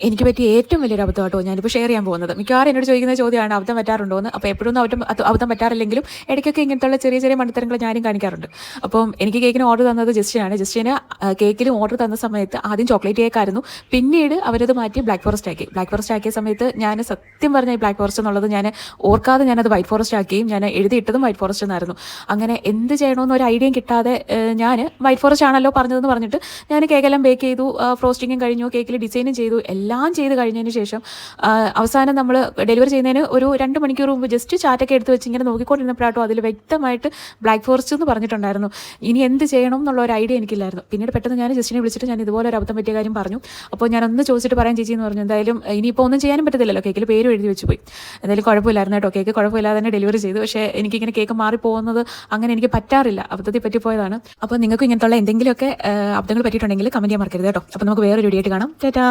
എനിക്ക് പറ്റിയ ഏറ്റവും വലിയൊരു അബദ്ധമാട്ടോ ഞാനിപ്പോൾ ഷെയർ ചെയ്യാൻ പോകുന്നത്. മിക്കവാറും എന്നോട് ചോദിക്കുന്ന ചോദ്യമാണ് അബദ്ധം പറ്റാറുണ്ടോ എന്ന്. അപ്പോൾ എപ്പോഴൊന്നും അബദ്ധം പറ്റാറില്ലെങ്കിലും ഇടയ്ക്കൊക്കെ ഇങ്ങനത്തുള്ള ചെറിയ ചെറിയ മണ്ടത്തരങ്ങൾ ഞാനും കാണിക്കാറുണ്ട്. അപ്പം എനിക്ക് കേക്കിന് ഓർഡർ തന്നത് ജസ്റ്റിനാണ്. ജസ്റ്റിന് കേക്കിന് ഓർഡർ തന്ന സമയത്ത് ആദ്യം ചോക്ലേറ്റ് കേക്കായിരുന്നു. പിന്നീട് അവരത് മാറ്റി ബ്ലാക്ക് ഫോറസ്റ്റ് ആക്കി. ബ്ലാക്ക് ഫോറസ്റ്റ് ആക്കിയ സമയത്ത് ഞാൻ സത്യം പറഞ്ഞ ഈ ബ്ലാക്ക് ഫോറസ്റ്റ് എന്നുള്ളത് ഞാൻ ഓർക്കാതെ ഞാനത് വൈറ്റ് ഫോറസ്റ്റ് ആക്കുകയും ഞാൻ എഴുതിയിട്ടതും വൈറ്റ് ഫോറസ്റ്റ് എന്നായിരുന്നു. അങ്ങനെ എന്ത് ചെയ്യണമെന്ന് ഒരു ഐഡിയയും കിട്ടാതെ ഞാൻ വൈറ്റ് ഫോറസ്റ്റ് ആണല്ലോ പറഞ്ഞതെന്ന് പറഞ്ഞിട്ട് ഞാൻ കേക്കെല്ലാം ബേക്ക് ചെയ്തു, ഫ്രോസ്റ്റിങ്ങും കഴിഞ്ഞു, കേക്കിൽ ഡിസൈനും ചെയ്തു, എല്ലാം ചെയ്ത് കഴിഞ്ഞതിന് ശേഷം അവസാനം നമ്മൾ ഡെലിവറി ചെയ്യുന്നതിന് ഒരു 2 മണിക്കൂർ മുമ്പ് ജസ്റ്റ് ചാറ്റൊക്കെ എടുത്ത് വെച്ച് ഇങ്ങനെ നോക്കിക്കൊണ്ടിരുന്നപ്പോഴാട്ടോ അതിൽ വ്യക്തമായിട്ട് ബ്ലാക്ക് ഫോറസ്റ്റ് എന്ന് പറഞ്ഞിട്ടുണ്ടായിരുന്നു. ഇനി എന്ത് ചെയ്യണം എന്നുള്ള ഒരു ഐഡിയ എനിക്കില്ലായിരുന്നു. പിന്നീട് പെട്ടെന്ന് ഞാൻ ജസ്റ്റിനെ വിളിച്ചിട്ട് ഞാൻ ഇതുപോലെ ഒരു അബദ്ധം പറ്റിയ കാര്യം പറഞ്ഞു. അപ്പോൾ ഞാനൊന്ന് ചോദിച്ചിട്ട് പറയാൻ ചേച്ചി എന്ന് പറഞ്ഞു. എന്തായാലും ഇനിയിപ്പോൾ ഒന്നും ചെയ്യാനും പറ്റത്തില്ലല്ലോ, കേക്കിൽ പേരും എഴുതി വെച്ച് പോയി. എന്തായാലും കുഴപ്പമില്ലായിരുന്നു കേട്ടോ, കേക്ക് കുഴപ്പമില്ലാതെ തന്നെ ഡെലിവറി ചെയ്തു. പക്ഷേ എനിക്കിങ്ങനെ കേക്ക് മാറിപ്പോകുന്നത് അങ്ങനെ എനിക്ക് പറ്റാറില്ല, അബദ്ധത്തിൽ പറ്റിപ്പോയതാണ്. അപ്പോൾ നിങ്ങൾക്ക് ഇങ്ങനത്തുള്ള എന്തെങ്കിലുമൊക്കെ അബദ്ധങ്ങൾ പറ്റിയിട്ടുണ്ടെങ്കിൽ കമൻറ്റ് ചെയ്യാൻ മറക്കരുത് കേട്ടോ. അപ്പോൾ നമുക്ക് വേറൊരു വീഡിയോ ആയിട്ട് കാണാം. ടാറ്റാ.